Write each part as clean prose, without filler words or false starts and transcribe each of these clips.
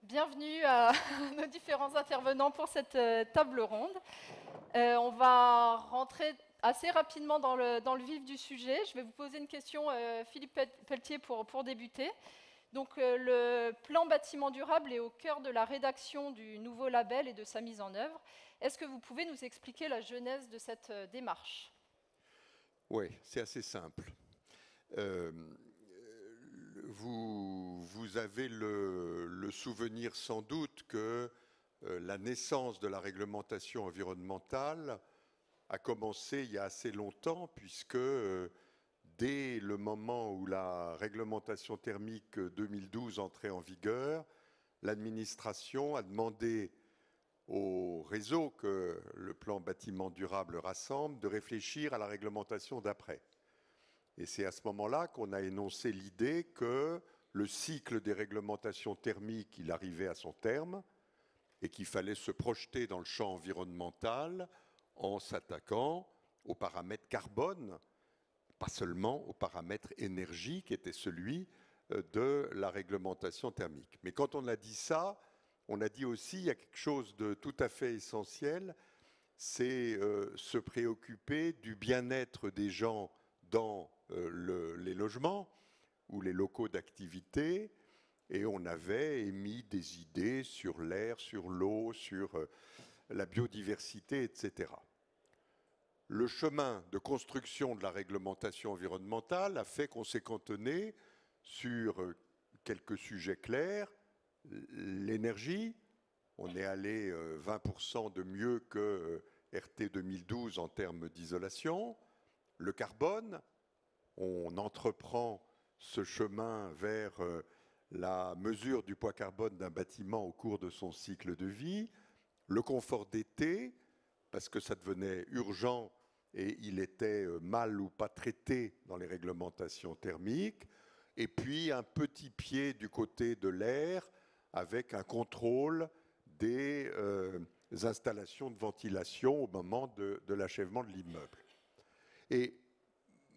Bienvenue à nos différents intervenants pour cette table ronde. On va rentrer assez rapidement dans le vif du sujet. Je vais vous poser une question, Philippe Pelletier, pour débuter. Donc, le plan bâtiment durable est au cœur de la rédaction du nouveau label et de sa mise en œuvre. Est-ce que vous pouvez nous expliquer la genèse de cette démarche ? Oui, c'est assez simple. Vous avez le souvenir sans doute que la naissance de la réglementation environnementale a commencé il y a assez longtemps, puisque dès le moment où la réglementation thermique 2012 entrait en vigueur, l'administration a demandé au réseau que le plan bâtiment durable rassemble de réfléchir à la réglementation d'après. Et c'est à ce moment-là qu'on a énoncé l'idée que le cycle des réglementations thermiques, il arrivait à son terme et qu'il fallait se projeter dans le champ environnemental en s'attaquant aux paramètres carbone, pas seulement aux paramètres énergie qui était celui de la réglementation thermique. Mais quand on a dit ça, on a dit aussi il y a quelque chose de tout à fait essentiel, c'est se préoccuper du bien-être des gens dans les logements ou les locaux d'activité, et on avait émis des idées sur l'air, sur l'eau, sur la biodiversité, etc. Le chemin de construction de la réglementation environnementale a fait qu'on s'est cantonné sur quelques sujets clairs. L'énergie, on est allé 20% de mieux que RT 2012 en termes d'isolation. Le carbone, on entreprend ce chemin vers la mesure du poids carbone d'un bâtiment au cours de son cycle de vie. Le confort d'été, parce que ça devenait urgent et il était mal ou pas traité dans les réglementations thermiques. Et puis un petit pied du côté de l'air avec un contrôle des installations de ventilation au moment de l'achèvement de l'immeuble. Et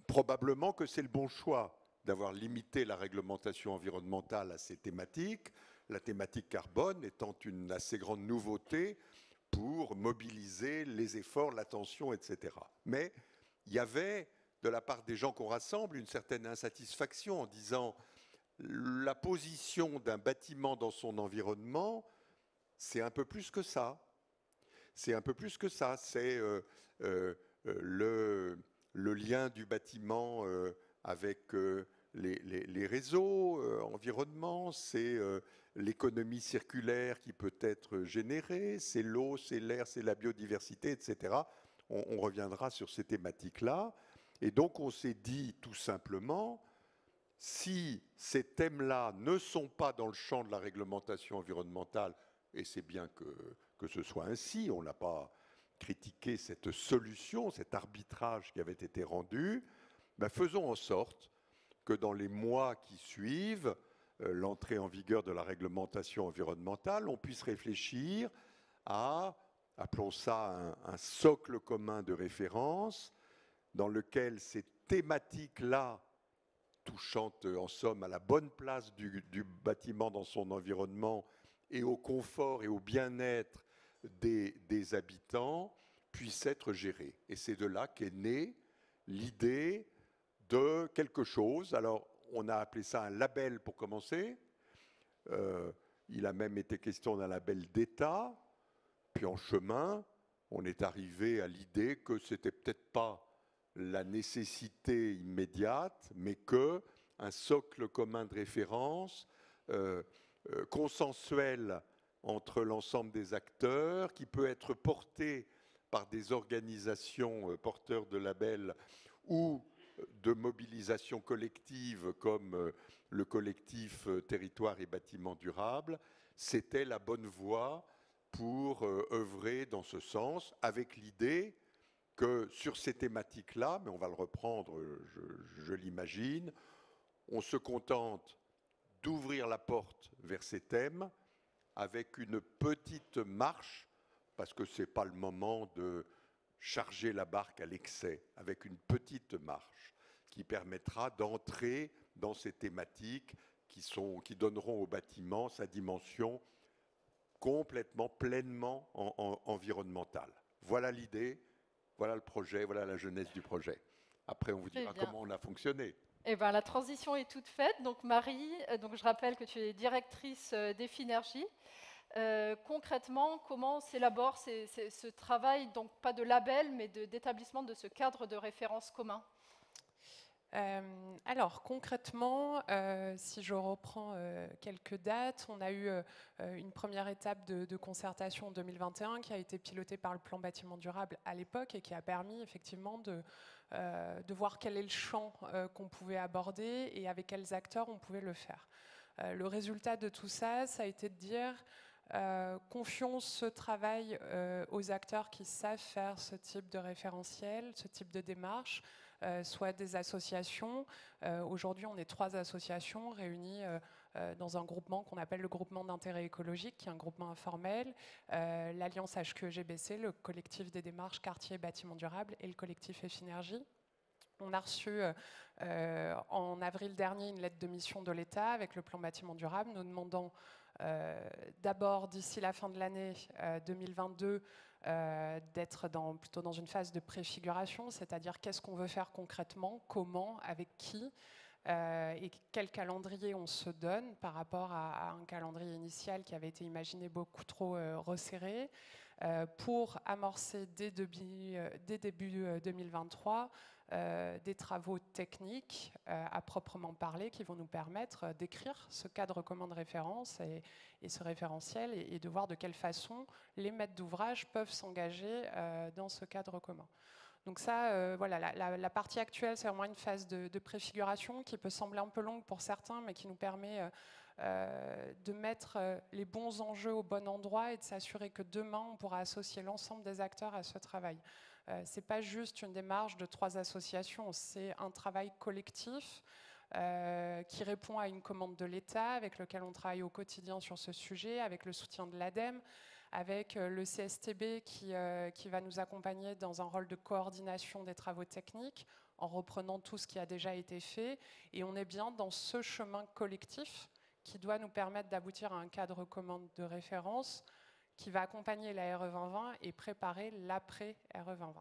probablement que c'est le bon choix d'avoir limité la réglementation environnementale à ces thématiques, la thématique carbone étant une assez grande nouveauté pour mobiliser les efforts, l'attention, etc. Mais il y avait, de la part des gens qu'on rassemble, une certaine insatisfaction en disant la position d'un bâtiment dans son environnement, c'est un peu plus que ça. C'est un peu plus que ça. C'est le lien du bâtiment avec les réseaux environnement, c'est l'économie circulaire qui peut être générée, c'est l'eau, c'est l'air, c'est la biodiversité, etc. On reviendra sur ces thématiques-là. Et donc on s'est dit tout simplement, si ces thèmes-là ne sont pas dans le champ de la réglementation environnementale, et c'est bien que ce soit ainsi, on n'a pas critiqué cette solution, cet arbitrage qui avait été rendu, ben faisons en sorte que dans les mois qui suivent l'entrée en vigueur de la réglementation environnementale, on puisse réfléchir à, appelons ça un socle commun de référence, dans lequel ces thématiques-là, touchant en somme à la bonne place du bâtiment dans son environnement et au confort et au bien-être des habitants, puissent être gérées. Et c'est de là qu'est née l'idée de quelque chose. Alors, on a appelé ça un label pour commencer. Il a même été question d'un label d'État. Puis en chemin, on est arrivé à l'idée que c'était peut-être pas la nécessité immédiate, mais que un socle commun de référence consensuel entre l'ensemble des acteurs, qui peut être porté par des organisations porteurs de labels ou de mobilisation collective comme le collectif Territoire et Bâtiments Durables, c'était la bonne voie pour œuvrer dans ce sens, avec l'idée que sur ces thématiques-là, mais on va le reprendre, je l'imagine, on se contente d'ouvrir la porte vers ces thèmes avec une petite marche, parce que ce n'est pas le moment de charger la barque à l'excès, avec une petite marche qui permettra d'entrer dans ces thématiques qui donneront au bâtiment sa dimension complètement, pleinement environnemental. Voilà l'idée, voilà le projet, voilà la jeunesse du projet. Après, on vous dira comment on a fonctionné. Eh ben, la transition est toute faite. Donc Marie, donc je rappelle que tu es directrice d'Effinergie. Concrètement, comment s'élabore ce travail, donc pas de label, mais d'établissement de ce cadre de référence commun? Alors concrètement, si je reprends quelques dates, on a eu une première étape de concertation en 2021 qui a été pilotée par le plan bâtiment durable à l'époque et qui a permis effectivement de voir quel est le champ qu'on pouvait aborder et avec quels acteurs on pouvait le faire. Le résultat de tout ça, ça a été de dire confions ce travail aux acteurs qui savent faire ce type de référentiel, ce type de démarche, soit des associations. Aujourd'hui, on est 3 associations réunies dans un groupement qu'on appelle le groupement d'intérêt écologique, qui est un groupement informel, l'Alliance HQE-GBC, le collectif des démarches quartier et bâtiments durables et le collectif Effinergie. On a reçu en avril dernier une lettre de mission de l'État avec le plan bâtiment durable, nous demandant d'abord, d'ici la fin de l'année 2022, d'être plutôt dans une phase de préfiguration, c'est-à-dire qu'est-ce qu'on veut faire concrètement, comment, avec qui, et quel calendrier on se donne par rapport à un calendrier initial qui avait été imaginé beaucoup trop resserré, pour amorcer dès début 2023 des travaux techniques à proprement parler qui vont nous permettre d'écrire ce cadre commun de référence et ce référentiel et de voir de quelle façon les maîtres d'ouvrage peuvent s'engager dans ce cadre commun. Donc ça, voilà, la partie actuelle, c'est vraiment une phase de préfiguration qui peut sembler un peu longue pour certains, mais qui nous permet de mettre les bons enjeux au bon endroit et de s'assurer que demain, on pourra associer l'ensemble des acteurs à ce travail. Ce n'est pas juste une démarche de 3 associations, c'est un travail collectif qui répond à une commande de l'État, avec lequel on travaille au quotidien sur ce sujet, avec le soutien de l'ADEME, avec le CSTB qui va nous accompagner dans un rôle de coordination des travaux techniques, en reprenant tout ce qui a déjà été fait. Et on est bien dans ce chemin collectif qui doit nous permettre d'aboutir à un cadre commun de référence qui va accompagner la RE 2020 et préparer l'après-RE 2020.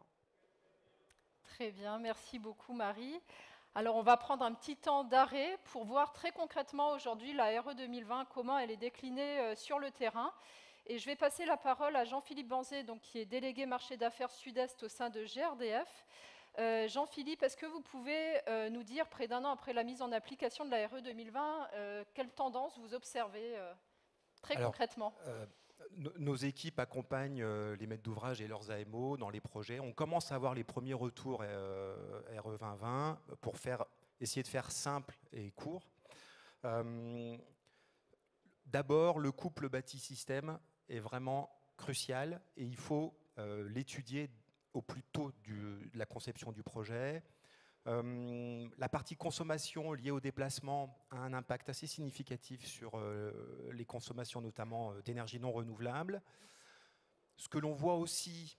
Très bien, merci beaucoup Marie. Alors on va prendre un petit temps d'arrêt pour voir très concrètement aujourd'hui la RE 2020, comment elle est déclinée sur le terrain. Et je vais passer la parole à Jean-Philippe Banzé, donc, qui est délégué marché d'affaires Sud-Est au sein de GRDF. Jean-Philippe, est-ce que vous pouvez nous dire, près d'un an après la mise en application de la RE 2020, quelles tendances vous observez très concrètement? Nos équipes accompagnent les maîtres d'ouvrage et leurs AMO dans les projets. On commence à avoir les premiers retours RE 2020 pour essayer de faire simple et court. D'abord, le couple bâti-système est vraiment crucial et il faut l'étudier au plus tôt de la conception du projet. La partie consommation liée au déplacement a un impact assez significatif sur les consommations, notamment d'énergie non renouvelable. Ce que l'on voit aussi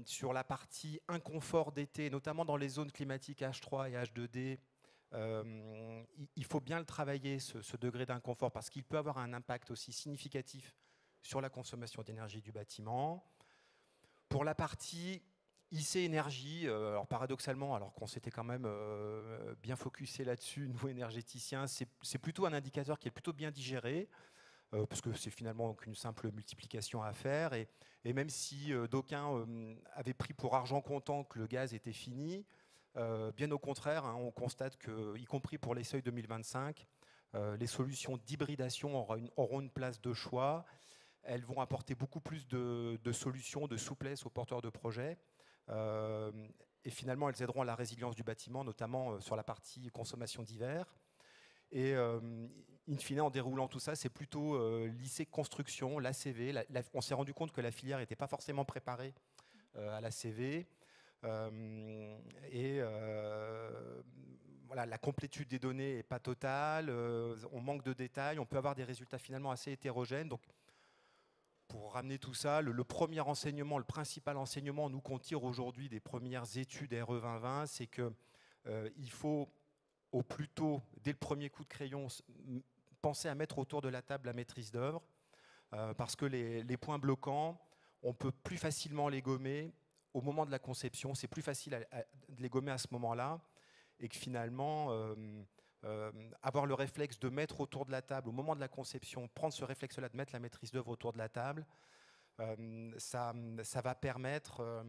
sur la partie inconfort d'été, notamment dans les zones climatiques H3 et H2D, il faut bien le travailler, ce degré d'inconfort, parce qu'il peut avoir un impact aussi significatif sur la consommation d'énergie du bâtiment. Pour la partie IC énergie, alors paradoxalement, alors qu'on s'était quand même bien focusé là-dessus, nous énergéticiens, c'est plutôt un indicateur qui est plutôt bien digéré, parce que c'est finalement qu'une simple multiplication à faire. Et même si d'aucuns avaient pris pour argent comptant que le gaz était fini, bien au contraire, hein, on constate que, y compris pour les seuils 2025, les solutions d'hybridation auront une place de choix. Elles vont apporter beaucoup plus de solutions, de souplesse aux porteurs de projets. Et finalement, elles aideront à la résilience du bâtiment, notamment sur la partie consommation d'hiver. Et in fine, en déroulant tout ça, c'est plutôt lycée construction, l'ACV. On s'est rendu compte que la filière n'était pas forcément préparée à l'ACV. Voilà, la complétude des données n'est pas totale, on manque de détails, on peut avoir des résultats finalement assez hétérogènes. Donc, pour ramener tout ça, le premier enseignement, le principal enseignement, nous qu'on tire aujourd'hui des premières études RE 2020, c'est qu'il faut au plus tôt, dès le premier coup de crayon, penser à mettre autour de la table la maîtrise d'œuvre. parce que les points bloquants, on peut plus facilement les gommer au moment de la conception. C'est plus facile de les gommer à ce moment-là, et que finalement, avoir le réflexe de mettre autour de la table, au moment de la conception, prendre ce réflexe-là de mettre la maîtrise d'œuvre autour de la table, ça va permettre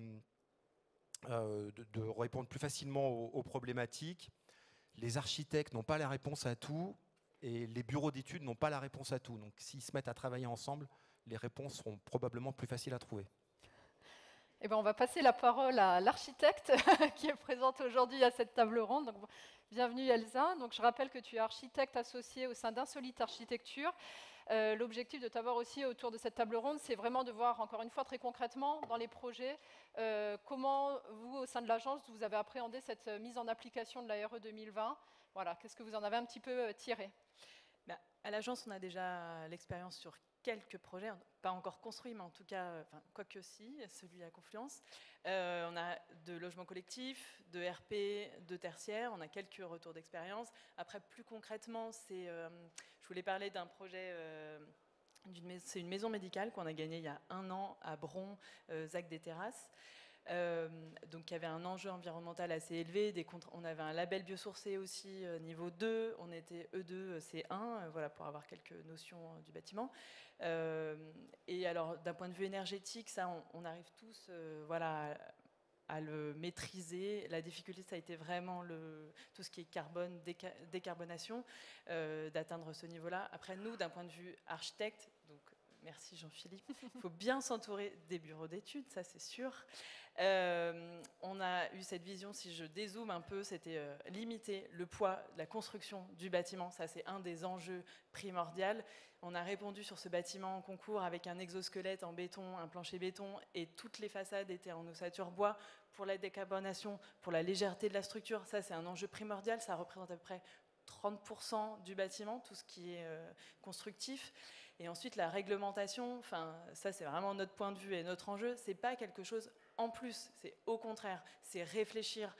de répondre plus facilement aux problématiques. Les architectes n'ont pas la réponse à tout, et les bureaux d'études n'ont pas la réponse à tout. Donc s'ils se mettent à travailler ensemble, les réponses seront probablement plus faciles à trouver. Eh ben, on va passer la parole à l'architecte qui est présente aujourd'hui à cette table ronde. Donc, bienvenue Elsa. Donc, je rappelle que tu es architecte associé au sein d'Insolite Architecture. L'objectif de t'avoir aussi autour de cette table ronde, c'est vraiment de voir, encore une fois, très concrètement, dans les projets, comment vous, au sein de l'agence, vous avez appréhendé cette mise en application de la RE 2020. Voilà, qu'est-ce que vous en avez un petit peu tiré? À l'agence, on a déjà l'expérience sur quelques projets, pas encore construits, mais en tout cas, quoique si, celui à Confluence. On a de logements collectifs, de RP, de tertiaires, on a quelques retours d'expérience. Après, plus concrètement, je voulais parler d'un projet, c'est une maison médicale qu'on a gagnée il y a 1 an à Bron, Zac des Terrasses. Donc il y avait un enjeu environnemental assez élevé, on avait un label biosourcé aussi niveau 2, on était E2, C1, voilà, pour avoir quelques notions du bâtiment. Et alors d'un point de vue énergétique, ça on arrive tous voilà, à le maîtriser. La difficulté, ça a été vraiment tout ce qui est carbone, décarbonation, d'atteindre ce niveau-là. Après nous, d'un point de vue architecte, donc merci Jean-Philippe. Il faut bien s'entourer des bureaux d'études, ça c'est sûr. On a eu cette vision, si je dézoome un peu, c'était limiter le poids de la construction du bâtiment. Ça c'est un des enjeux primordiaux. On a répondu sur ce bâtiment en concours avec un exosquelette en béton, un plancher béton, et toutes les façades étaient en ossature bois pour la décarbonation, pour la légèreté de la structure. Ça c'est un enjeu primordial, ça représente à peu près 30% du bâtiment, tout ce qui est constructif. Et ensuite, la réglementation, ça c'est vraiment notre point de vue et notre enjeu, c'est pas quelque chose en plus, c'est au contraire, c'est réfléchir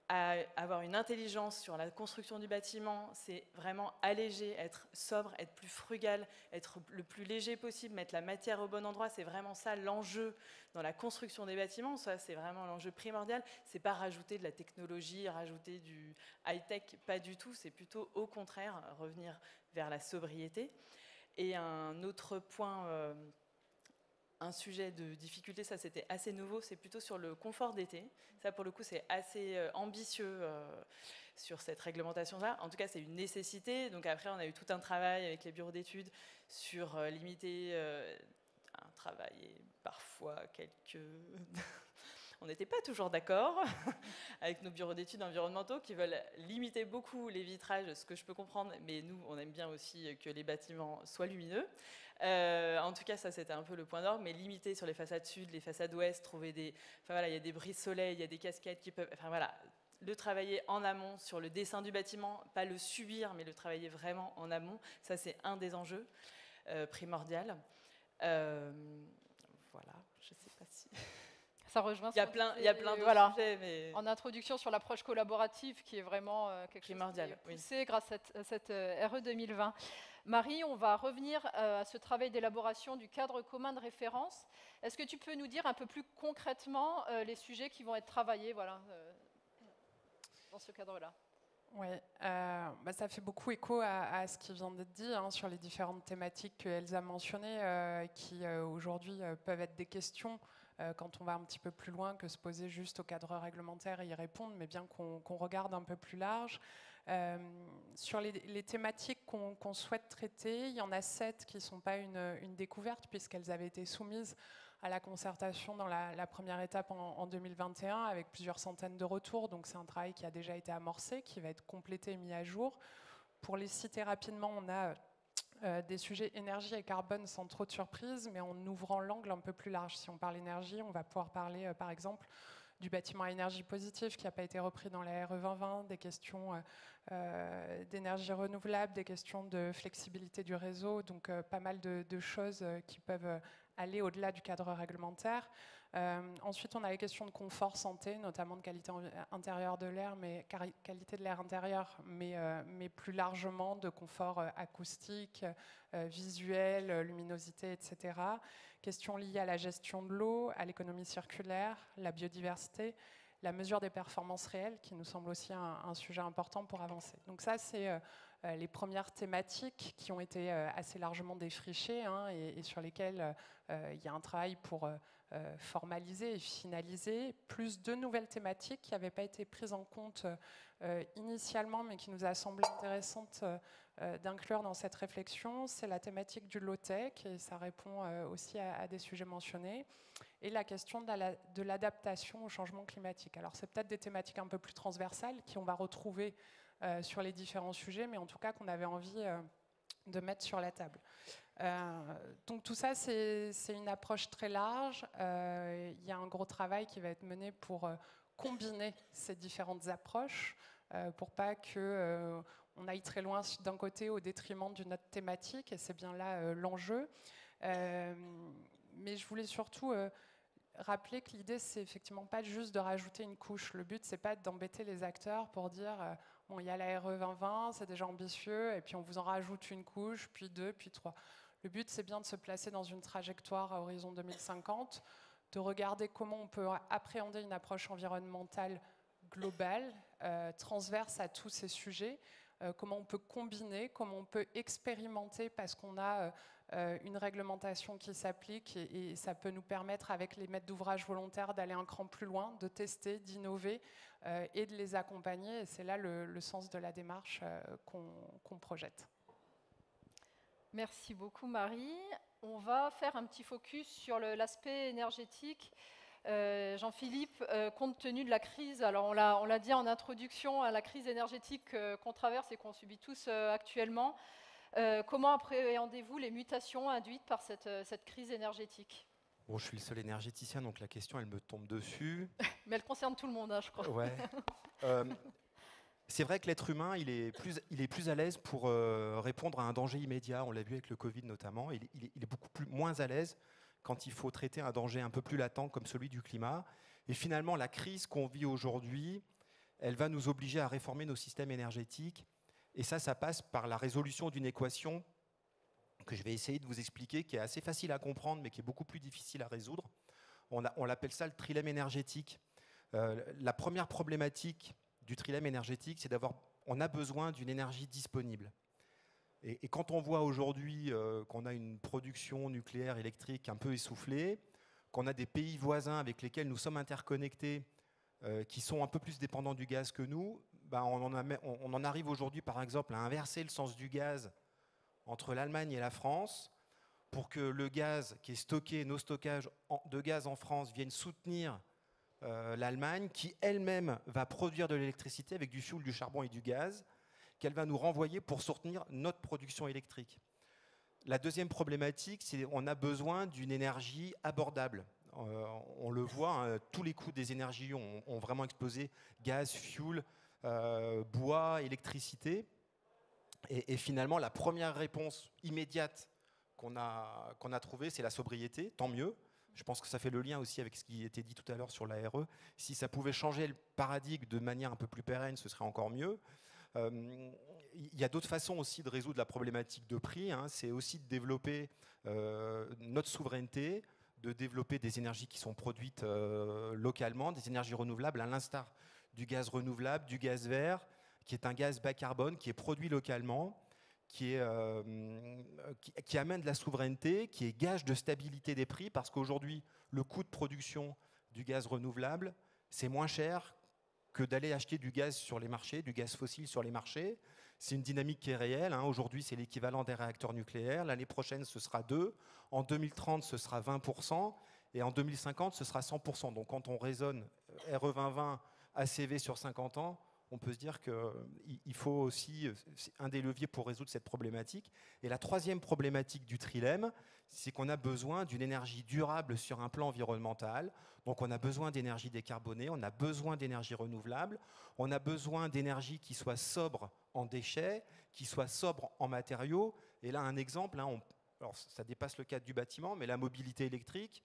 à avoir une intelligence sur la construction du bâtiment, c'est vraiment alléger, être sobre, être plus frugal, être le plus léger possible, mettre la matière au bon endroit, c'est vraiment ça l'enjeu dans la construction des bâtiments, ça c'est vraiment l'enjeu primordial, c'est pas rajouter de la technologie, rajouter du high-tech, pas du tout, c'est plutôt au contraire revenir vers la sobriété. Et un autre point, un sujet de difficulté, ça c'était assez nouveau, c'est plutôt sur le confort d'été. Ça pour le coup c'est assez ambitieux sur cette réglementation-là. En tout cas c'est une nécessité. Donc après on a eu tout un travail avec les bureaux d'études sur limiter un travail et parfois quelques... On n'était pas toujours d'accord avec nos bureaux d'études environnementaux qui veulent limiter beaucoup les vitrages, ce que je peux comprendre, mais nous, on aime bien aussi que les bâtiments soient lumineux. En tout cas, ça, c'était un peu le point d'orgue, mais limiter sur les façades sud, les façades ouest, trouver des... Enfin voilà, il y a des brise-soleil, il y a des casquettes qui peuvent... Enfin voilà, le travailler en amont sur le dessin du bâtiment, pas le subir, mais le travailler vraiment en amont, ça, c'est un des enjeux primordiaux. Voilà, je ne sais pas si... Ça rejoint il y a plein d'autres voilà, sujets, mais... En introduction sur l'approche collaborative qui est vraiment quelque primordial, chose qui est poussé grâce à cette RE 2020. Marie, on va revenir à ce travail d'élaboration du cadre commun de référence. Est-ce que tu peux nous dire un peu plus concrètement les sujets qui vont être travaillés dans ce cadre-là? Oui, ça fait beaucoup écho à ce qui vient d'être dit sur les différentes thématiques que Elsa a mentionnées, qui aujourd'hui peuvent être des questions quand on va un petit peu plus loin que se poser juste au cadre réglementaire et y répondre, mais bien qu'on regarde un peu plus large. Sur les thématiques qu'on souhaite traiter, il y en a 7 qui ne sont pas une découverte puisqu'elles avaient été soumises à la concertation dans la première étape en 2021 avec plusieurs centaines de retours. Donc c'est un travail qui a déjà été amorcé, qui va être complété et mis à jour. Pour les citer rapidement, on a des sujets énergie et carbone sans trop de surprise, mais en ouvrant l'angle un peu plus large. Si on parle énergie, on va pouvoir parler par exemple du bâtiment à énergie positive qui n'a pas été repris dans la RE 2020, des questions d'énergie renouvelable, des questions de flexibilité du réseau, donc pas mal de choses qui peuvent aller au-delà du cadre réglementaire. Ensuite, on a les questions de confort santé, notamment de qualité intérieure de l'air, mais qualité de l'air intérieur, mais plus largement de confort acoustique, visuel, luminosité, etc. Questions liées à la gestion de l'eau, à l'économie circulaire, la biodiversité, la mesure des performances réelles, qui nous semble aussi un sujet important pour avancer. Donc ça, c'est les premières thématiques qui ont été assez largement défrichées et sur lesquelles il y a un travail pour formaliser et finaliser, plus 2 nouvelles thématiques qui n'avaient pas été prises en compte initialement, mais qui nous a semblé intéressantes d'inclure dans cette réflexion. C'est la thématique du low-tech, et ça répond aussi à des sujets mentionnés, et la question de l'adaptation au changement climatique. Alors c'est peut-être des thématiques un peu plus transversales qui on va retrouver sur les différents sujets, mais en tout cas qu'on avait envie de mettre sur la table. Donc tout ça, c'est une approche très large. Il y a un gros travail qui va être mené pour combiner ces différentes approches, pour pas qu'on aille très loin d'un côté au détriment d'une autre thématique, et c'est bien là l'enjeu. Mais je voulais surtout rappeler que l'idée, c'est effectivement pas juste de rajouter une couche. Le but, c'est pas d'embêter les acteurs pour dire bon, il y a la RE 2020, c'est déjà ambitieux, et puis on vous en rajoute une couche, puis 2, puis 3. Le but, c'est bien de se placer dans une trajectoire à horizon 2050, de regarder comment on peut appréhender une approche environnementale globale, transverse à tous ces sujets, comment on peut combiner, comment on peut expérimenter, parce qu'on a une réglementation qui s'applique, et ça peut nous permettre, avec les maîtres d'ouvrage volontaires, d'aller un cran plus loin, de tester, d'innover et de les accompagner. Et c'est là le sens de la démarche qu'on projette. Merci beaucoup Marie. On va faire un petit focus sur l'aspect énergétique. Jean-Philippe, compte tenu de la crise, alors on l'a dit en introduction, à la crise énergétique qu'on traverse et qu'on subit tous actuellement, comment appréhendez-vous les mutations induites par cette crise énergétique ? Bon, je suis le seul énergéticien, donc la question, elle me tombe dessus. Mais elle concerne tout le monde, je crois. Ouais. C'est vrai que l'être humain, il est plus à l'aise pour répondre à un danger immédiat. On l'a vu avec le Covid notamment. Il est beaucoup moins à l'aise quand il faut traiter un danger un peu plus latent comme celui du climat. Et finalement, la crise qu'on vit aujourd'hui, elle va nous obliger à réformer nos systèmes énergétiques. Et ça passe par la résolution d'une équation que je vais essayer de vous expliquer, qui est assez facile à comprendre, mais qui est beaucoup plus difficile à résoudre. On l'appelle ça le trilemme énergétique. La première problématique du trilemme énergétique, c'est on a besoin d'une énergie disponible. Et quand on voit aujourd'hui qu'on a une production nucléaire électrique un peu essoufflée, qu'on a des pays voisins avec lesquels nous sommes interconnectés, qui sont un peu plus dépendants du gaz que nous, on en arrive aujourd'hui par exemple à inverser le sens du gaz entre l'Allemagne et la France, pour que le gaz qui est stocké, nos stockages de gaz en France viennent soutenir l'Allemagne, qui elle-même va produire de l'électricité avec du fioul, du charbon et du gaz, qu'elle va nous renvoyer pour soutenir notre production électrique. La deuxième problématique, c'est qu'on a besoin d'une énergie abordable. On le voit, tous les coûts des énergies ont vraiment explosé, gaz, fioul, bois, électricité. Et finalement, la première réponse immédiate qu'on a trouvée, c'est la sobriété, tant mieux. Je pense que ça fait le lien aussi avec ce qui était dit tout à l'heure sur la RE. Si ça pouvait changer le paradigme de manière un peu plus pérenne, ce serait encore mieux. Il y a d'autres façons aussi de résoudre la problématique de prix. C'est aussi de développer notre souveraineté, de développer des énergies qui sont produites localement, des énergies renouvelables, à l'instar du gaz renouvelable, du gaz vert, qui est un gaz bas carbone, qui est produit localement, qui amène de la souveraineté, qui est gage de stabilité des prix, parce qu'aujourd'hui, le coût de production du gaz renouvelable, c'est moins cher que d'aller acheter du gaz sur les marchés, du gaz fossile sur les marchés. C'est une dynamique qui est réelle. Aujourd'hui, c'est l'équivalent des réacteurs nucléaires. L'année prochaine, ce sera 2. En 2030, ce sera 20%. Et en 2050, ce sera 100%. Donc quand on raisonne RE 2020 ACV sur 50 ans, on peut se dire qu'il faut aussi un des leviers pour résoudre cette problématique. Et la troisième problématique du trilemme, c'est qu'on a besoin d'une énergie durable sur un plan environnemental. Donc on a besoin d'énergie décarbonée, on a besoin d'énergie renouvelable, on a besoin d'énergie qui soit sobre en déchets, qui soit sobre en matériaux. Et là, un exemple, alors ça dépasse le cadre du bâtiment, mais la mobilité électrique,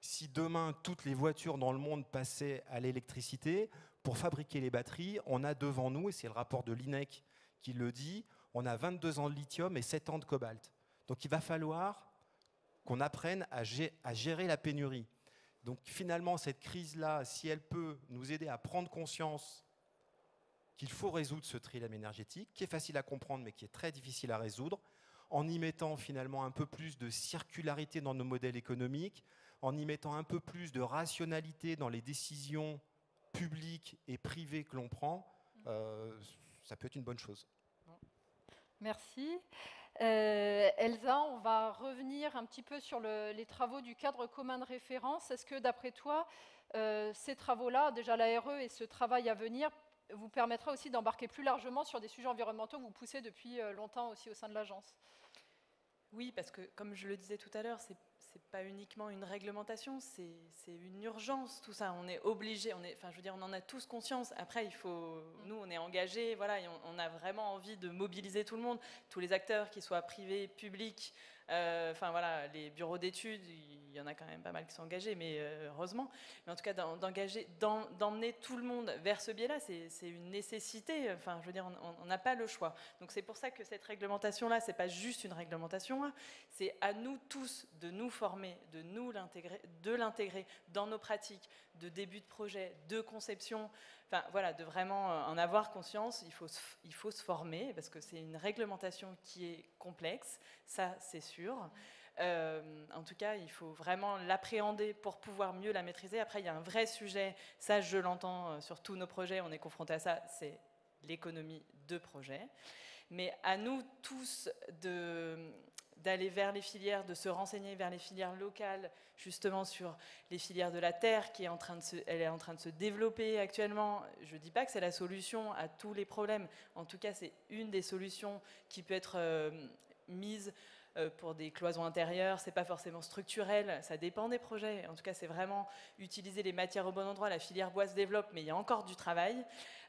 Si demain, toutes les voitures dans le monde passaient à l'électricité, pour fabriquer les batteries, on a devant nous, et c'est le rapport de l'INEC qui le dit, on a 22 ans de lithium et 7 ans de cobalt. Donc il va falloir qu'on apprenne à gérer la pénurie. Donc finalement, cette crise-là, si elle peut nous aider à prendre conscience qu'il faut résoudre ce trilemme énergétique, qui est facile à comprendre mais qui est très difficile à résoudre, en y mettant finalement un peu plus de circularité dans nos modèles économiques, en y mettant un peu plus de rationalité dans les décisions publiques et privées que l'on prend, ça peut être une bonne chose. Merci. Elsa, on va revenir un petit peu sur les travaux du cadre commun de référence. Est-ce que, d'après toi, ces travaux-là, déjà la RE et ce travail à venir, vous permettra aussi d'embarquer plus largement sur des sujets environnementaux que vous poussez depuis longtemps aussi au sein de l'agence? Oui, parce que, comme je le disais tout à l'heure, c'est pas uniquement une réglementation, c'est une urgence, tout ça. On est obligé, enfin, je veux dire, on en a tous conscience. Après, nous, on est engagés, voilà, et on a vraiment envie de mobiliser tout le monde, tous les acteurs, qu'ils soient privés, publics. Enfin voilà, les bureaux d'études, il y en a quand même pas mal qui sont engagés, mais heureusement. Mais en tout cas, d'emmener tout le monde vers ce biais-là, c'est une nécessité. Enfin, je veux dire, on n'a pas le choix. Donc c'est pour ça que cette réglementation-là, c'est pas juste une réglementation, hein, c'est à nous tous de nous former, de l'intégrer dans nos pratiques de début de projet, de conception. Enfin voilà, de vraiment en avoir conscience. Il faut se former parce que c'est une réglementation qui est complexe, ça c'est sûr. En tout cas, il faut vraiment l'appréhender pour pouvoir mieux la maîtriser. Après, il y a un vrai sujet, ça je l'entends sur tous nos projets, on est confronté à ça, c'est l'économie de projet. Mais à nous tous d'aller vers les filières, de se renseigner vers les filières locales, justement sur les filières de la terre qui est en train de se développer actuellement. Je ne dis pas que c'est la solution à tous les problèmes. En tout cas, c'est une des solutions qui peut être mise pour des cloisons intérieures. C'est pas forcément structurel, ça dépend des projets. En tout cas, c'est vraiment utiliser les matières au bon endroit. La filière bois se développe, mais il y a encore du travail.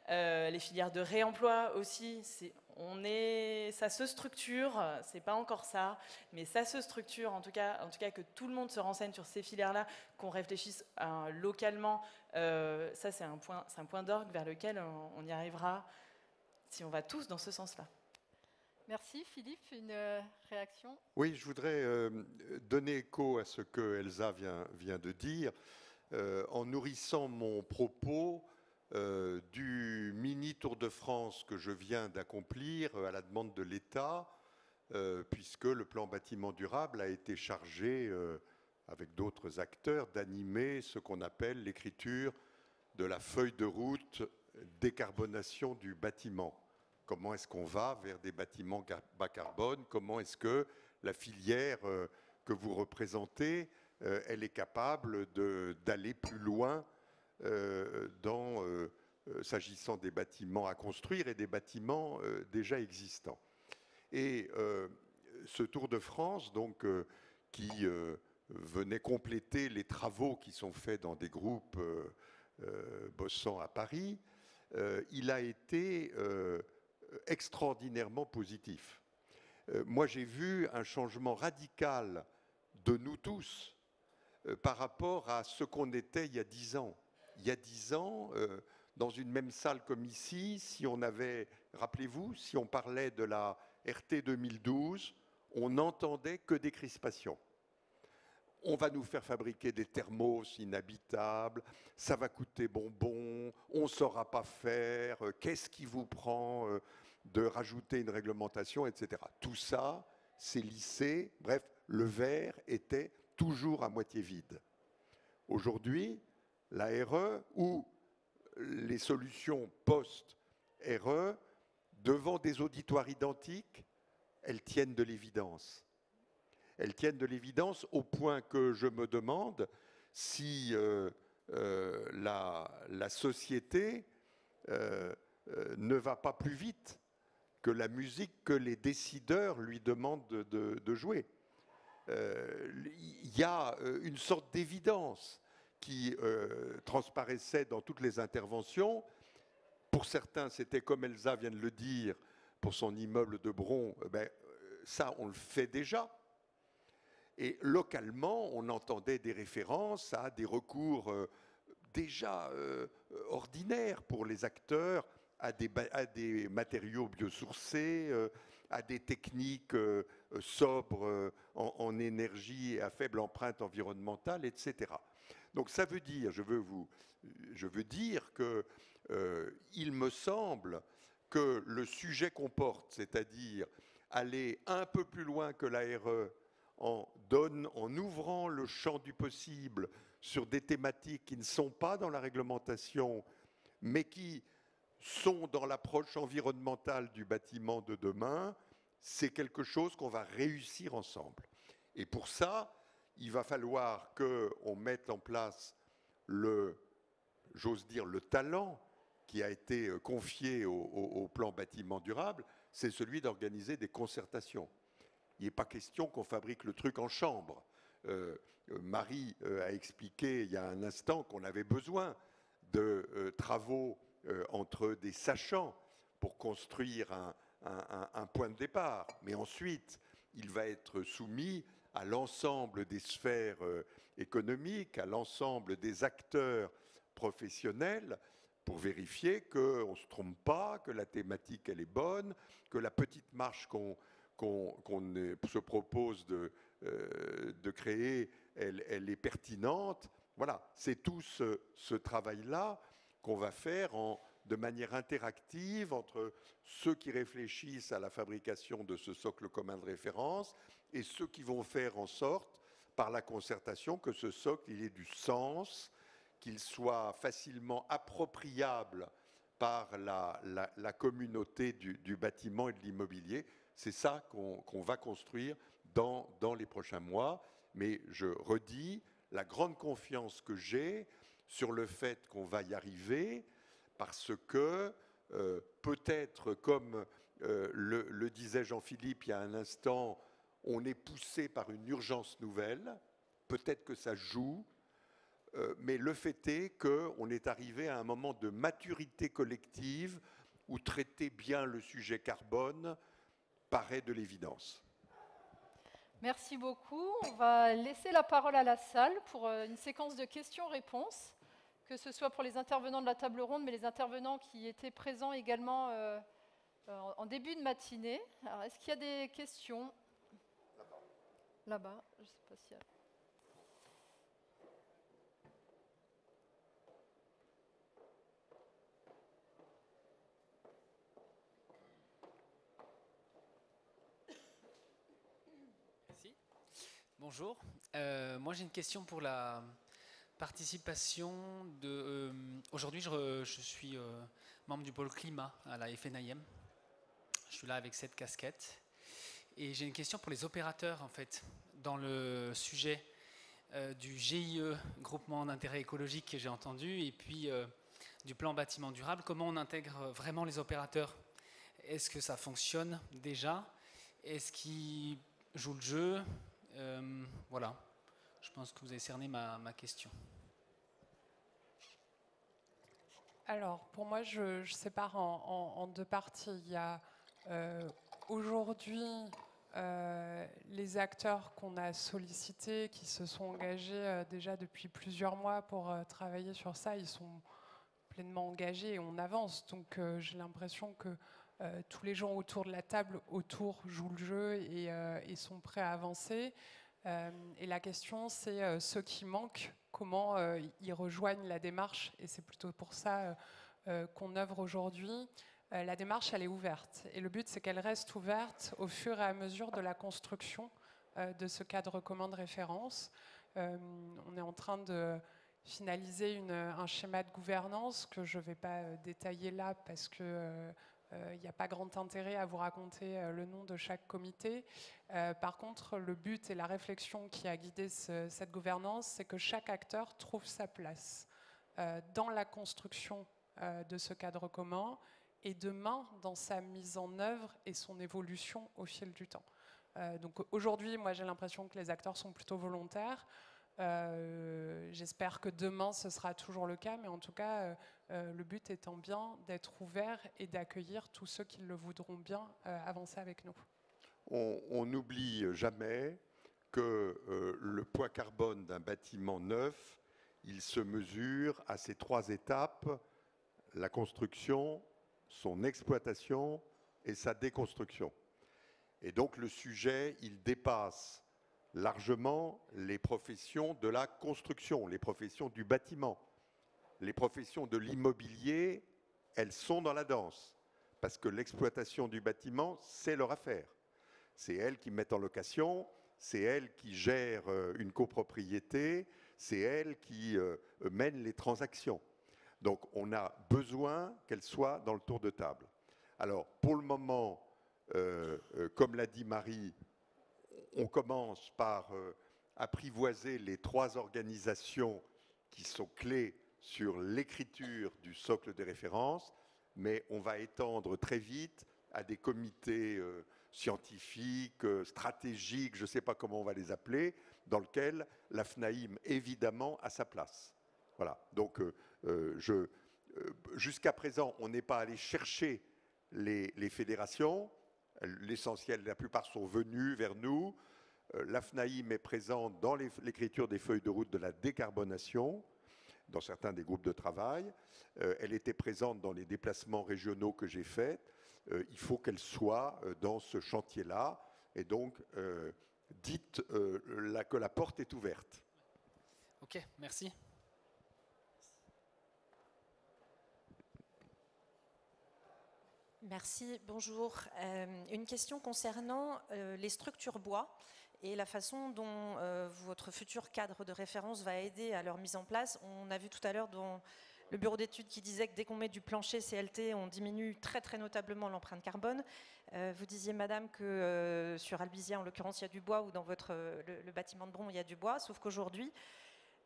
Les filières de réemploi aussi, ça se structure, c'est pas encore ça, mais ça se structure, en tout cas que tout le monde se renseigne sur ces filières-là, qu'on réfléchisse localement, ça c'est un point d'orgue vers lequel on y arrivera si on va tous dans ce sens-là. Merci. Philippe, une réaction? Oui, je voudrais donner écho à ce que Elsa vient de dire, en nourrissant mon propos du mini Tour de France que je viens d'accomplir à la demande de l'État, puisque le plan bâtiment durable a été chargé, avec d'autres acteurs, d'animer ce qu'on appelle l'écriture de la feuille de route décarbonation du bâtiment. Comment est-ce qu'on va vers des bâtiments bas carbone? Comment est-ce que la filière que vous représentez, elle est capable d'aller plus loin s'agissant des bâtiments à construire et des bâtiments déjà existants. Et ce Tour de France, donc, qui venait compléter les travaux qui sont faits dans des groupes bossant à Paris, il a été extraordinairement positif. Moi, j'ai vu un changement radical de nous tous par rapport à ce qu'on était il y a 10 ans. Il y a 10 ans, dans une même salle comme ici, si on avait, rappelez-vous, si on parlait de la RT 2012, on n'entendait que des crispations. On va nous faire fabriquer des thermos inhabitables, ça va coûter bonbon, on ne saura pas faire, qu'est-ce qui vous prend de rajouter une réglementation, etc. Tout ça, c'est lissé, bref, le verre était toujours à moitié vide. Aujourd'hui, la RE ou les solutions post-RE, devant des auditoires identiques, elles tiennent de l'évidence. Elles tiennent de l'évidence au point que je me demande si la société ne va pas plus vite que la musique que les décideurs lui demandent de jouer. Il y a une sorte d'évidence qui transparaissait dans toutes les interventions. Pour certains, c'était comme Elsa vient de le dire, pour son immeuble de Bron, ça on le fait déjà. Et localement, on entendait des références à des recours déjà ordinaires pour les acteurs, à des matériaux biosourcés, à des techniques sobres en énergie et à faible empreinte environnementale, etc. Donc ça veut dire, je veux dire que il me semble que le sujet qu'on porte, c'est-à-dire aller un peu plus loin que l'ARE en ouvrant le champ du possible sur des thématiques qui ne sont pas dans la réglementation, mais qui sont dans l'approche environnementale du bâtiment de demain, c'est quelque chose qu'on va réussir ensemble. Et pour ça, il va falloir qu'on mette en place j'ose dire, le talent qui a été confié au plan bâtiment durable, c'est celui d'organiser des concertations. Il n'est pas question qu'on fabrique le truc en chambre. Marie a expliqué il y a un instant qu'on avait besoin de travaux entre des sachants pour construire un point de départ. Mais ensuite, il va être soumis à l'ensemble des sphères économiques, à l'ensemble des acteurs professionnels pour vérifier qu'on ne se trompe pas, que la thématique elle est bonne, que la petite marche qu'on se propose de créer, elle est pertinente. Voilà, c'est tout ce travail-là qu'on va faire de manière interactive entre ceux qui réfléchissent à la fabrication de ce socle commun de référence et ceux qui vont faire en sorte, par la concertation, que ce socle il ait du sens, qu'il soit facilement appropriable par la communauté du bâtiment et de l'immobilier. C'est ça qu'on va construire dans les prochains mois. Mais je redis la grande confiance que j'ai sur le fait qu'on va y arriver, parce que peut-être, comme le disait Jean-Philippe il y a un instant, on est poussé par une urgence nouvelle, peut-être que ça joue, mais le fait est qu'on est arrivé à un moment de maturité collective où traiter bien le sujet carbone paraît de l'évidence. Merci beaucoup. On va laisser la parole à la salle pour une séquence de questions-réponses, que ce soit pour les intervenants de la table ronde, mais les intervenants qui étaient présents également en début de matinée. Alors, est-ce qu'il y a des questions ? Là-bas, je ne sais pas s'il y a... Merci. Bonjour. Moi, j'ai une question pour la participation de... Aujourd'hui, je suis membre du pôle climat à la FNIM. Je suis là avec cette casquette. Et j'ai une question pour les opérateurs, en fait, dans le sujet du GIE, groupement d'intérêt écologique que j'ai entendu, et puis du plan bâtiment durable. Comment on intègre vraiment les opérateurs? Est-ce que ça fonctionne déjà? Est-ce qu'ils jouent le jeu? Voilà. Je pense que vous avez cerné ma question. Alors, pour moi, je sépare en deux parties. Il y a aujourd'hui les acteurs qu'on a sollicités, qui se sont engagés déjà depuis plusieurs mois pour travailler sur ça. Ils sont pleinement engagés et on avance. Donc, j'ai l'impression que tous les gens autour de la table jouent le jeu et sont prêts à avancer. Et la question, c'est ceux qui manquent, comment ils rejoignent la démarche. Et c'est plutôt pour ça qu'on œuvre aujourd'hui. La démarche, elle est ouverte. Et le but, c'est qu'elle reste ouverte au fur et à mesure de la construction de ce cadre commun de référence. On est en train de finaliser un schéma de gouvernance que je ne vais pas détailler là parce que il n'y a pas grand intérêt à vous raconter le nom de chaque comité. Par contre, le but et la réflexion qui a guidé cette gouvernance, c'est que chaque acteur trouve sa place dans la construction de ce cadre commun et demain dans sa mise en œuvre et son évolution au fil du temps. Donc aujourd'hui, moi j'ai l'impression que les acteurs sont plutôt volontaires. J'espère que demain ce sera toujours le cas, mais en tout cas le but étant bien d'être ouvert et d'accueillir tous ceux qui le voudront bien avancer avec nous. On n'oublie jamais que le poids carbone d'un bâtiment neuf, il se mesure à ces 3 étapes, la construction, son exploitation et sa déconstruction. Et donc le sujet, il dépasse largement les professions de la construction, les professions du bâtiment. Les professions de l'immobilier, elles sont dans la danse, parce que l'exploitation du bâtiment, c'est leur affaire. C'est elles qui mettent en location, c'est elles qui gèrent une copropriété, c'est elles qui mènent les transactions. Donc on a besoin qu'elles soient dans le tour de table. Alors pour le moment, comme l'a dit Marie, on commence par apprivoiser les 3 organisations qui sont clés sur l'écriture du socle de référence, mais on va étendre très vite à des comités scientifiques, stratégiques, je ne sais pas comment on va les appeler, dans lesquels la FNAIM, évidemment, a sa place. Voilà. Donc, jusqu'à présent, on n'est pas allé chercher les fédérations. L'essentiel, la plupart sont venus vers nous. La FNAIM est présente dans l'écriture des feuilles de route de la décarbonation, dans certains des groupes de travail. Elle était présente dans les déplacements régionaux que j'ai faits. Il faut qu'elle soit dans ce chantier-là. Et donc, dites que la porte est ouverte. Ok, merci. Merci, bonjour. Une question concernant les structures bois et la façon dont votre futur cadre de référence va aider à leur mise en place. On a vu tout à l'heure dans le bureau d'études qui disait que dès qu'on met du plancher CLT, on diminue très très notablement l'empreinte carbone. Vous disiez, madame, que sur Albizia, en l'occurrence, il y a du bois, ou dans le bâtiment de Bron, il y a du bois, sauf qu'aujourd'hui,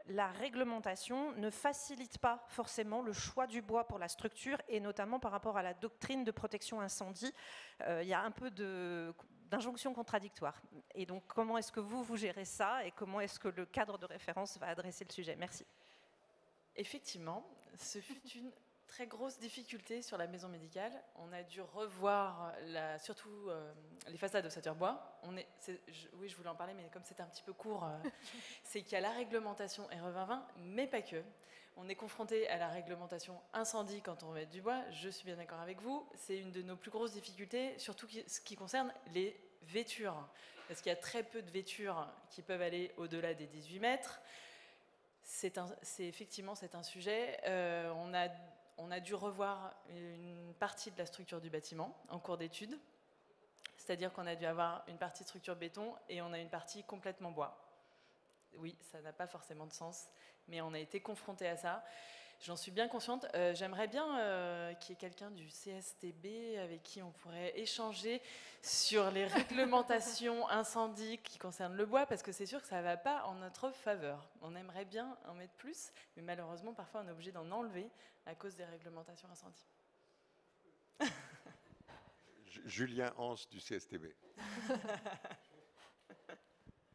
la réglementation ne facilite pas forcément le choix du bois pour la structure, et notamment par rapport à la doctrine de protection incendie. Il y a un peu d'injonction contradictoire. Et donc, comment est-ce que vous gérez ça, et comment est-ce que le cadre de référence va adresser le sujet? Merci. Effectivement, ce fut une très grosse difficulté sur la maison médicale. On a dû revoir surtout les façades d'ossature bois. Oui, je voulais en parler, mais comme c'était un petit peu court, c'est qu'il y a la réglementation RE 2020, mais pas que. On est confronté à la réglementation incendie quand on met du bois. Je suis bien d'accord avec vous. C'est une de nos plus grosses difficultés, surtout ce qui concerne les vêtures. Parce qu'il y a très peu de vêtures qui peuvent aller au-delà des 18 mètres. Effectivement, c'est un sujet. On a dû revoir une partie de la structure du bâtiment en cours d'études. C'est-à-dire qu'on a dû avoir une partie de structure béton et on a une partie complètement bois. Oui, ça n'a pas forcément de sens, mais on a été confronté à ça. J'en suis bien consciente. J'aimerais bien qu'il y ait quelqu'un du CSTB avec qui on pourrait échanger sur les réglementations incendie qui concernent le bois, parce que c'est sûr que ça ne va pas en notre faveur. On aimerait bien en mettre plus, mais malheureusement, parfois, on est obligé d'en enlever à cause des réglementations incendie. Julien Hans du CSTB.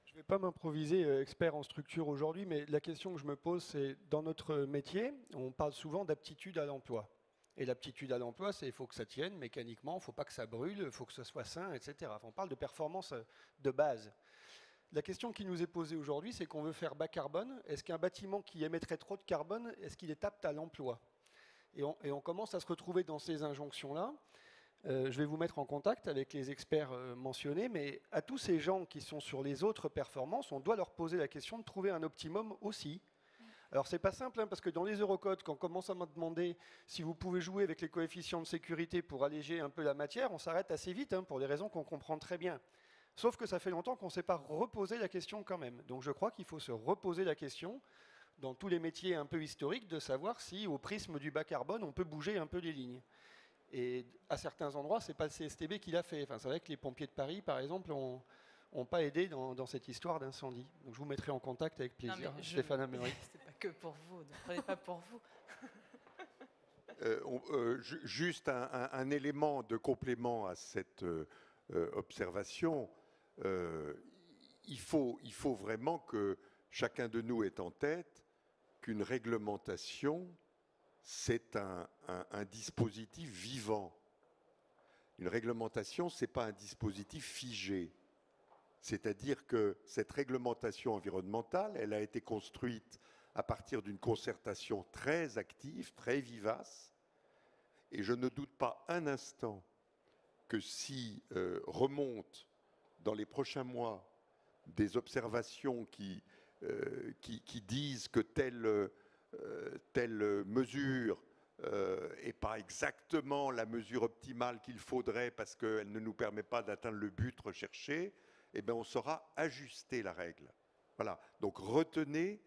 Je ne vais pas m'improviser expert en structure aujourd'hui, mais la question que je me pose, c'est dans notre métier, on parle souvent d'aptitude à l'emploi. Et l'aptitude à l'emploi, c'est il faut que ça tienne mécaniquement, il ne faut pas que ça brûle, il faut que ça soit sain, etc. Enfin, on parle de performance de base. La question qui nous est posée aujourd'hui, c'est qu'on veut faire bas carbone. Est-ce qu'un bâtiment qui émettrait trop de carbone, est-ce qu'il est apte à l'emploi ? Et on commence à se retrouver dans ces injonctions-là. Je vais vous mettre en contact avec les experts mentionnés, mais à tous ces gens qui sont sur les autres performances, on doit leur poser la question de trouver un optimum aussi. Alors c'est pas simple, hein, parce que dans les Eurocodes, quand on commence à me demander si vous pouvez jouer avec les coefficients de sécurité pour alléger un peu la matière, on s'arrête assez vite, hein, pour des raisons qu'on comprend très bien. Sauf que ça fait longtemps qu'on ne s'est pas reposé la question quand même. Donc je crois qu'il faut se reposer la question, dans tous les métiers un peu historiques, de savoir si, au prisme du bas carbone, on peut bouger un peu les lignes. Et à certains endroits, ce n'est pas le CSTB qui l'a fait. Enfin, c'est vrai que les pompiers de Paris, par exemple, n'ont pas aidé dans cette histoire d'incendie. Donc je vous mettrai en contact avec plaisir, Stéphane Amery. C'est pas que pour vous, ne prenez pas pour vous. Juste un élément de complément à cette observation. Il faut vraiment que chacun de nous ait en tête qu'une réglementation, c'est un dispositif vivant. Une réglementation, ce n'est pas un dispositif figé. C'est-à-dire que cette réglementation environnementale, elle a été construite à partir d'une concertation très active, très vivace, et je ne doute pas un instant que si remontent dans les prochains mois des observations qui disent que telle mesure n'est pas exactement la mesure optimale qu'il faudrait parce qu'elle ne nous permet pas d'atteindre le but recherché, eh bien on saura ajuster la règle. Voilà. Donc retenez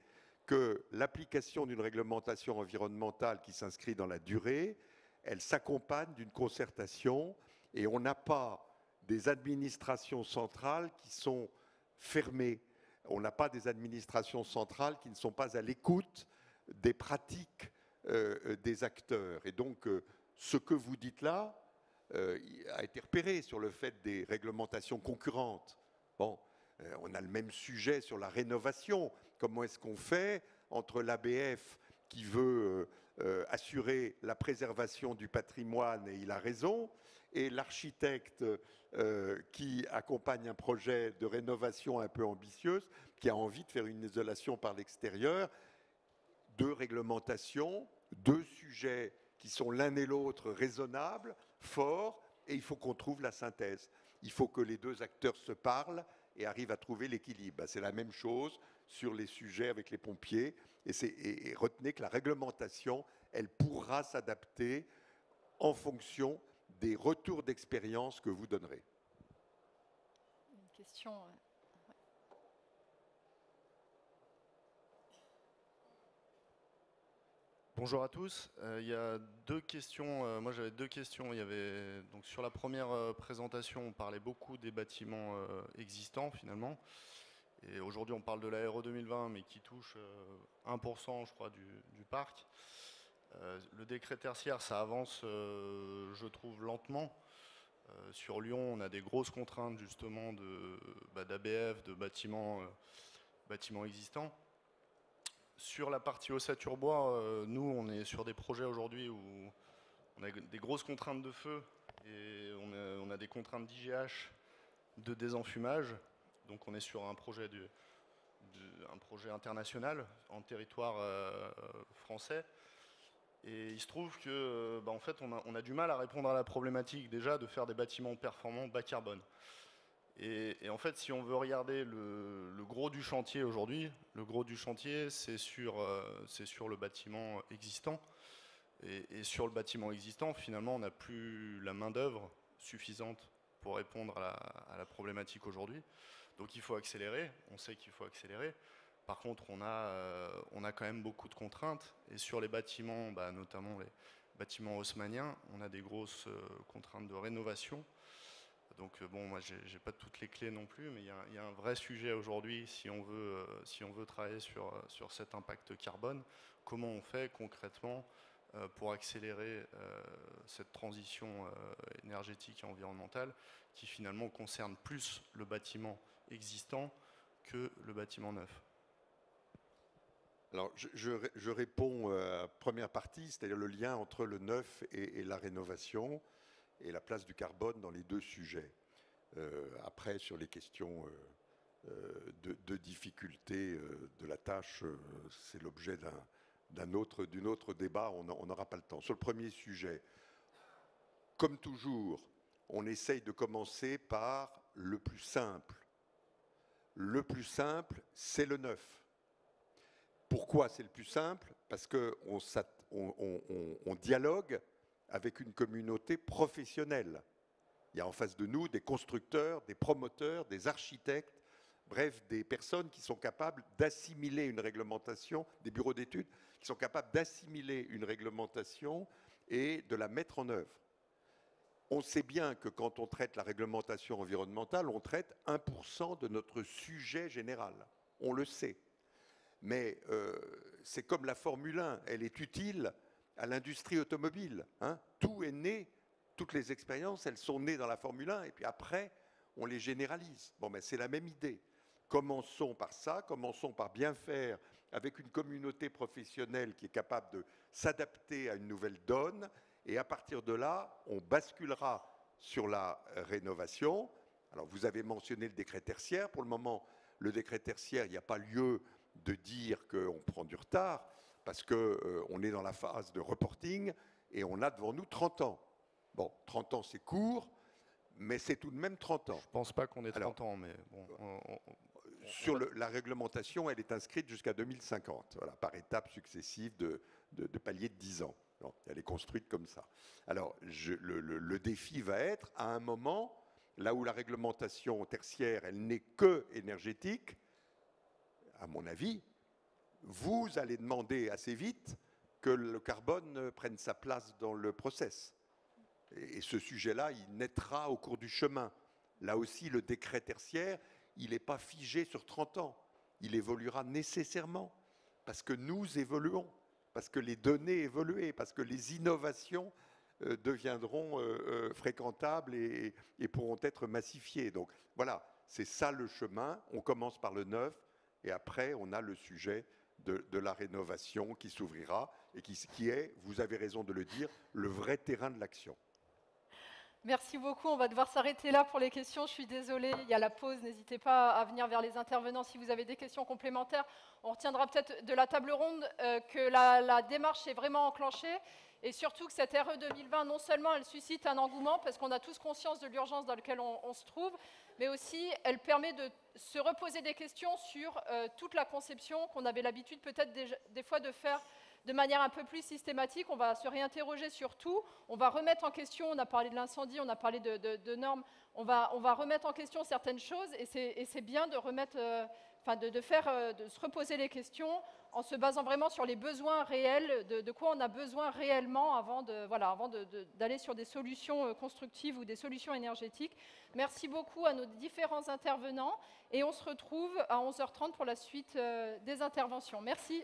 que l'application d'une réglementation environnementale qui s'inscrit dans la durée, elle s'accompagne d'une concertation et on n'a pas des administrations centrales qui sont fermées. On n'a pas des administrations centrales qui ne sont pas à l'écoute des pratiques des acteurs. Et donc, ce que vous dites là a été repéré sur le fait des réglementations concurrentes. Bon, on a le même sujet sur la rénovation. Comment est-ce qu'on fait entre l'ABF qui veut assurer la préservation du patrimoine, et il a raison, et l'architecte qui accompagne un projet de rénovation un peu ambitieuse, qui a envie de faire une isolation par l'extérieur, deux réglementations, deux sujets qui sont l'un et l'autre raisonnables, forts, et il faut qu'on trouve la synthèse. Il faut que les deux acteurs se parlent et arrivent à trouver l'équilibre. C'est la même chose sur les sujets avec les pompiers, et retenez que la réglementation, elle pourra s'adapter en fonction des retours d'expérience que vous donnerez. Une question. Bonjour à tous. Il y a deux questions. Moi, j'avais deux questions. Il y avait donc sur la première présentation, on parlait beaucoup des bâtiments existants finalement. Et aujourd'hui, on parle de la RE 2020, mais qui touche 1%, je crois, du parc. Le décret tertiaire, ça avance, je trouve, lentement. Sur Lyon, on a des grosses contraintes justement d'ABF, de bâtiments existants. Sur la partie Ossature-Bois, nous, on est sur des projets aujourd'hui où on a des grosses contraintes de feu et on a des contraintes d'IGH, de désenfumage. Donc on est sur un projet, un projet international en territoire français. Et il se trouve que, en fait, on a du mal à répondre à la problématique déjà de faire des bâtiments performants bas carbone. Et en fait, si on veut regarder le gros du chantier aujourd'hui, le gros du chantier, c'est sur le bâtiment existant. Et sur le bâtiment existant, finalement, on n'a plus la main-d'œuvre suffisante pour répondre à la problématique aujourd'hui. Donc il faut accélérer, on sait qu'il faut accélérer. Par contre, on a quand même beaucoup de contraintes. Et sur les bâtiments, notamment les bâtiments haussmanniens, on a des grosses contraintes de rénovation. Donc bon, moi j'ai pas toutes les clés non plus, mais il y a un vrai sujet aujourd'hui si on veut travailler sur cet impact carbone. Comment on fait concrètement pour accélérer cette transition énergétique et environnementale qui finalement concerne plus le bâtiment existant que le bâtiment neuf? Alors, je réponds à la première partie, c'est-à-dire le lien entre le neuf et la rénovation et la place du carbone dans les deux sujets. Après, sur les questions de difficulté de la tâche, c'est l'objet d'un autre débat, on n'aura pas le temps. Sur le premier sujet, comme toujours, on essaye de commencer par le plus simple. Le plus simple, c'est le neuf. Pourquoi c'est le plus simple? Parce qu'on dialogue avec une communauté professionnelle. Il y a en face de nous des constructeurs, des promoteurs, des architectes, bref, des personnes qui sont capables d'assimiler une réglementation, des bureaux d'études, qui sont capables d'assimiler une réglementation et de la mettre en œuvre. On sait bien que quand on traite la réglementation environnementale, on traite 1% de notre sujet général. On le sait. Mais c'est comme la Formule 1, elle est utile à l'industrie automobile. Tout est né, toutes les expériences, elles sont nées dans la Formule 1, et puis après, on les généralise. Bon, mais c'est la même idée. Commençons par ça, commençons par bien faire avec une communauté professionnelle qui est capable de s'adapter à une nouvelle donne, et à partir de là, on basculera sur la rénovation. Alors vous avez mentionné le décret tertiaire. Pour le moment, le décret tertiaire, il n'y a pas lieu de dire qu'on prend du retard parce qu'on est dans la phase de reporting et on a devant nous 30 ans. Bon, 30 ans c'est court, mais c'est tout de même 30 ans. Je ne pense pas qu'on ait 30 ans, mais bon. Sur la réglementation, elle est inscrite jusqu'à 2050, voilà, par étapes successives de paliers de 10 ans. Non, elle est construite comme ça. Alors, le défi va être, à un moment, là où la réglementation tertiaire, elle n'est que énergétique, à mon avis, vous allez demander assez vite que le carbone prenne sa place dans le process. Et ce sujet-là, il naîtra au cours du chemin. Là aussi, le décret tertiaire, il n'est pas figé sur 30 ans. Il évoluera nécessairement, parce que nous évoluons, parce que les données évoluent, parce que les innovations deviendront fréquentables et pourront être massifiées. Donc voilà, c'est ça le chemin. On commence par le neuf, et après, on a le sujet de la rénovation qui s'ouvrira, et qui est, vous avez raison de le dire, le vrai terrain de l'action. Merci beaucoup. On va devoir s'arrêter là pour les questions. Je suis désolée, il y a la pause. N'hésitez pas à venir vers les intervenants si vous avez des questions complémentaires. On retiendra peut-être de la table ronde que la démarche est vraiment enclenchée et surtout que cette RE 2020, non seulement elle suscite un engouement parce qu'on a tous conscience de l'urgence dans laquelle on se trouve, mais aussi elle permet de se reposer des questions sur toute la conception qu'on avait l'habitude peut-être des fois de faire de manière un peu plus systématique. On va se réinterroger sur tout, on va remettre en question, on a parlé de l'incendie, on a parlé de normes, on va remettre en question certaines choses et c'est bien de remettre, de se reposer les questions en se basant vraiment sur les besoins réels, de quoi on a besoin réellement avant d'aller sur des solutions constructives ou des solutions énergétiques. Merci beaucoup à nos différents intervenants et on se retrouve à 11h30 pour la suite des interventions. Merci.